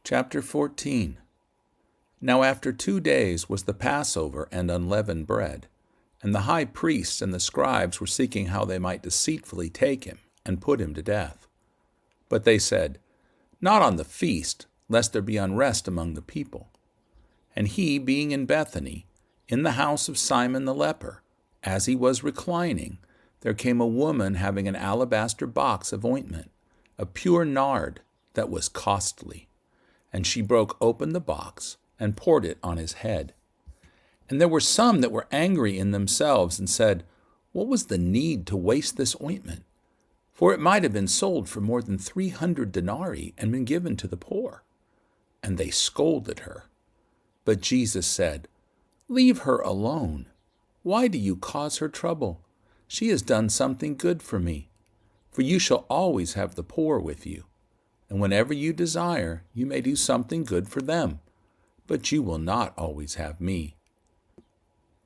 Chapter 14. Now after 2 days was the Passover and unleavened bread, and the high priests and the scribes were seeking how they might deceitfully take him and put him to death. But they said, Not on the feast, lest there be unrest among the people. And he, being in Bethany, in the house of Simon the leper, as he was reclining, there came a woman having an alabaster box of ointment, of pure nard, that was costly. And she broke open the box and poured it on his head. And there were some that were angry in themselves and said, What was the need to waste this ointment? For it might have been sold for more than 300 denarii and been given to the poor. And they scolded her. But Jesus said, Leave her alone. Why do you cause her trouble? She has done something good for me. For you shall always have the poor with you. And whenever you desire, you may do something good for them, but you will not always have me.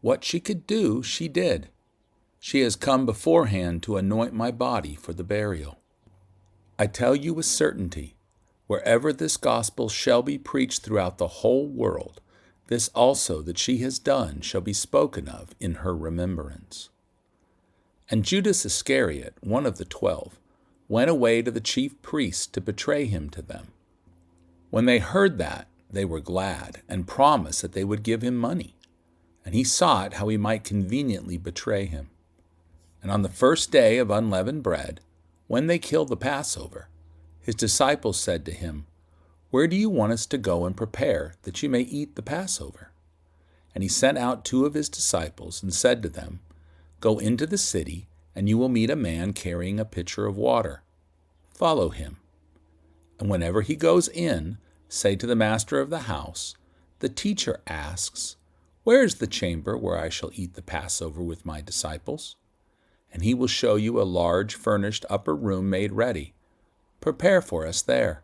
What she could do, she did. She has come beforehand to anoint my body for the burial. I tell you with certainty, wherever this gospel shall be preached throughout the whole world, this also that she has done shall be spoken of in her remembrance. And Judas Iscariot, one of the 12, went away to the chief priests to betray him to them. When they heard that, they were glad, and promised that they would give him money. And he sought how he might conveniently betray him. And on the first day of unleavened bread, when they killed the Passover, his disciples said to him, Where do you want us to go and prepare, that you may eat the Passover? And he sent out 2 of his disciples, and said to them, Go into the city, and you will meet a man carrying a pitcher of water. Follow him. And whenever he goes in, say to the master of the house, The teacher asks, Where is the chamber where I shall eat the Passover with my disciples? And he will show you a large furnished upper room made ready. Prepare for us there.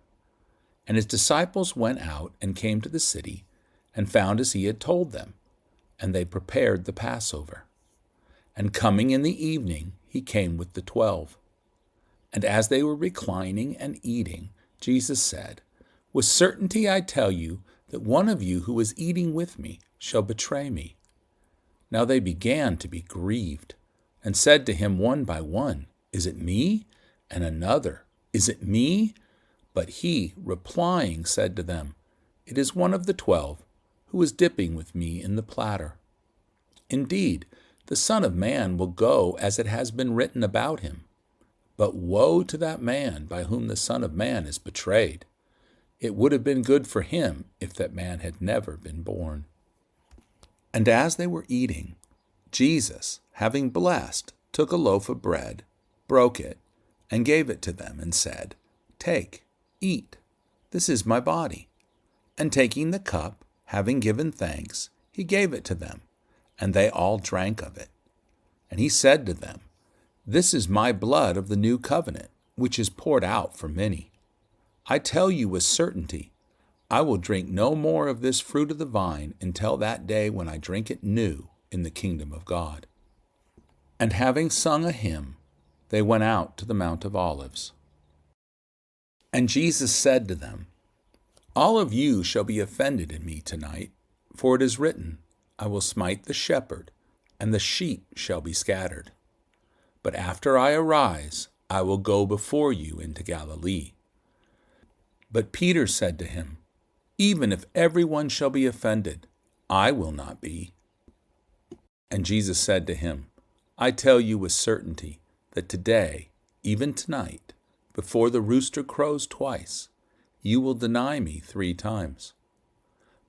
And his disciples went out and came to the city, and found as he had told them, and they prepared the Passover. And coming in the evening, he came with the 12. And as they were reclining and eating, Jesus said, With certainty I tell you that one of you who is eating with me shall betray me. Now they began to be grieved, and said to him one by one, Is it me? And another, Is it me? But he, replying, said to them, It is one of the 12, who is dipping with me in the platter. Indeed, the Son of Man will go as it has been written about him. But woe to that man by whom the Son of Man is betrayed. It would have been good for him if that man had never been born. And as they were eating, Jesus, having blessed, took a loaf of bread, broke it, and gave it to them, and said, Take, eat, this is my body. And taking the cup, having given thanks, he gave it to them, and they all drank of it. And he said to them, This is my blood of the new covenant, which is poured out for many. I tell you with certainty, I will drink no more of this fruit of the vine until that day when I drink it new in the kingdom of God. And having sung a hymn, they went out to the Mount of Olives. And Jesus said to them, All of you shall be offended in me tonight, for it is written, I will smite the shepherd, and the sheep shall be scattered. But after I arise, I will go before you into Galilee. But Peter said to him, Even if everyone shall be offended, I will not be. And Jesus said to him, I tell you with certainty that today, even tonight, before the rooster crows twice, you will deny me 3 times.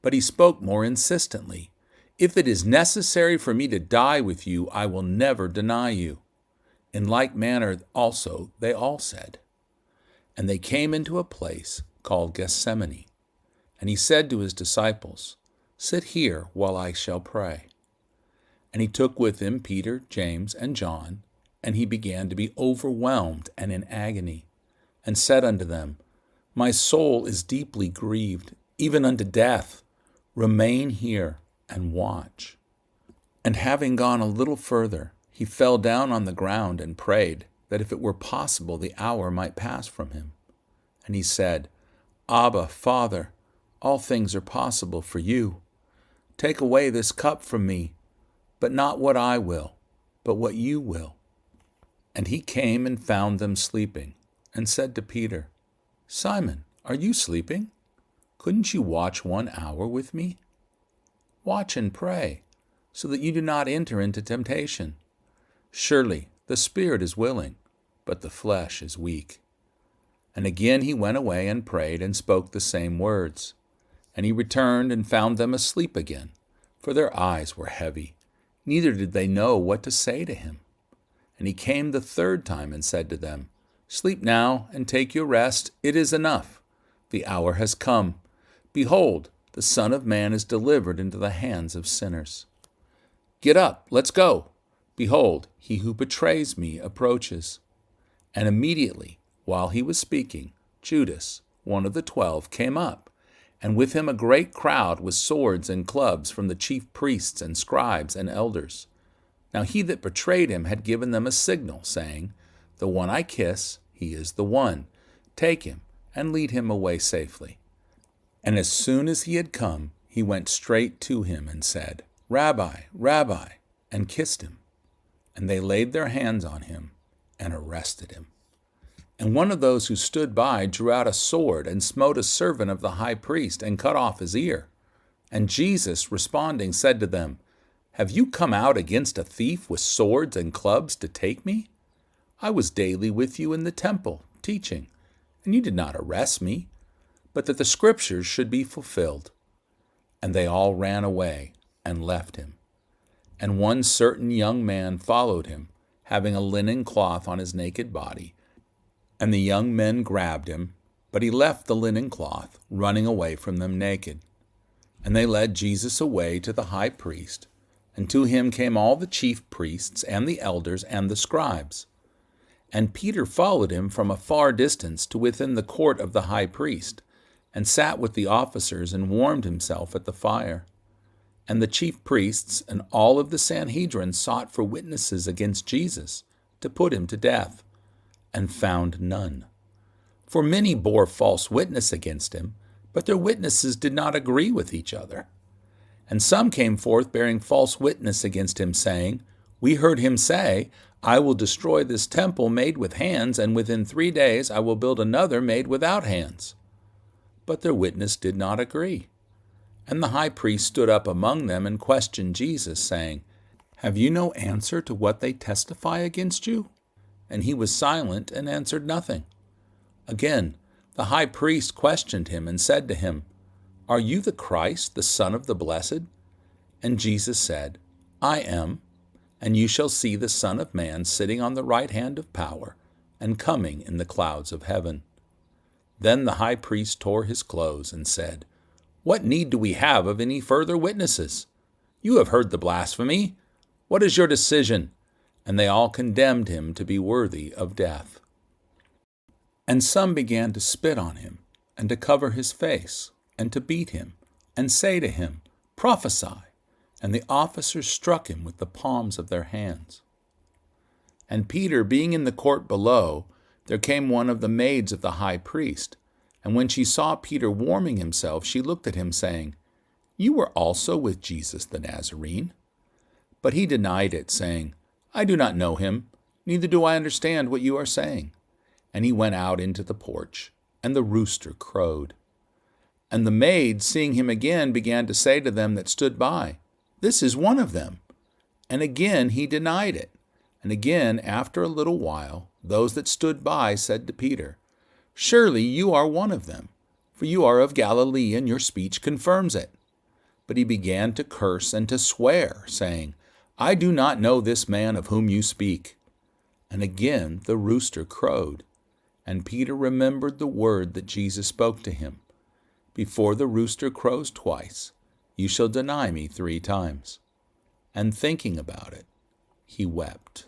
But he spoke more insistently, If it is necessary for me to die with you, I will never deny you. In like manner also they all said. And they came into a place called Gethsemane. And he said to his disciples, Sit here while I shall pray. And he took with him Peter, James, and John, and he began to be overwhelmed and in agony, and said unto them, My soul is deeply grieved, even unto death. Remain here and watch. And having gone a little further, he fell down on the ground and prayed that if it were possible the hour might pass from him. And he said, Abba, Father, all things are possible for you. Take away this cup from me, but not what I will, but what you will." And he came and found them sleeping, and said to Peter, "Simon, are you sleeping? Couldn't you watch 1 hour with me? Watch and pray, so that you do not enter into temptation. Surely the spirit is willing, but the flesh is weak." And again he went away and prayed and spoke the same words. And he returned and found them asleep again, for their eyes were heavy, neither did they know what to say to him. And he came the third time and said to them, "Sleep now and take your rest. It is enough. The hour has come. Behold, the Son of Man is delivered into the hands of sinners. Get up, let's go. Behold, he who betrays me approaches." And immediately, while he was speaking, Judas, one of the 12, came up, and with him a great crowd with swords and clubs from the chief priests and scribes and elders. Now he that betrayed him had given them a signal, saying, "The one I kiss, he is the one. Take him and lead him away safely." And as soon as he had come, he went straight to him and said, "Rabbi, Rabbi," and kissed him. And they laid their hands on him and arrested him. And one of those who stood by drew out a sword and smote a servant of the high priest and cut off his ear. And Jesus, responding, said to them, "Have you come out against a thief with swords and clubs to take me? I was daily with you in the temple, teaching, and you did not arrest me, but that the Scriptures should be fulfilled." And they all ran away and left him. And one certain young man followed him, having a linen cloth on his naked body. And the young men grabbed him, but he left the linen cloth, running away from them naked. And they led Jesus away to the high priest, and to him came all the chief priests and the elders and the scribes. And Peter followed him from a far distance to within the court of the high priest, and sat with the officers and warmed himself at the fire. And the chief priests and all of the Sanhedrin sought for witnesses against Jesus to put him to death, and found none. For many bore false witness against him, but their witnesses did not agree with each other. And some came forth bearing false witness against him, saying, "We heard him say, 'I will destroy this temple made with hands, and within 3 days I will build another made without hands.' But their witness did not agree. And the high priest stood up among them and questioned Jesus, saying, 'Have you no answer to what they testify against you?' And he was silent and answered nothing. Again, the high priest questioned him and said to him, 'Are you the Christ, the Son of the Blessed?' And Jesus said, 'I am, and you shall see the Son of Man sitting on the right hand of power and coming in the clouds of heaven.' Then the high priest tore his clothes and said, 'What need do we have of any further witnesses? You have heard the blasphemy. What is your decision?' And they all condemned him to be worthy of death. And some began to spit on him, and to cover his face, and to beat him, and say to him, 'Prophesy.' And the officers struck him with the palms of their hands. And Peter, being in the court below, there came one of the maids of the high priest, and when she saw Peter warming himself, she looked at him, saying, 'You were also with Jesus the Nazarene.' But he denied it, saying, 'I do not know him, neither do I understand what you are saying.' And he went out into the porch, and the rooster crowed. And the maid, seeing him again, began to say to them that stood by, 'This is one of them.' And again he denied it. And again, after a little while, those that stood by said to Peter, 'Surely you are one of them, for you are of Galilee, and your speech confirms it.' But he began to curse and to swear, saying, 'I do not know this man of whom you speak.' And again the rooster crowed. And Peter remembered the word that Jesus spoke to him, 'Before the rooster crows twice, you shall deny me 3 times.' And thinking about it, he wept.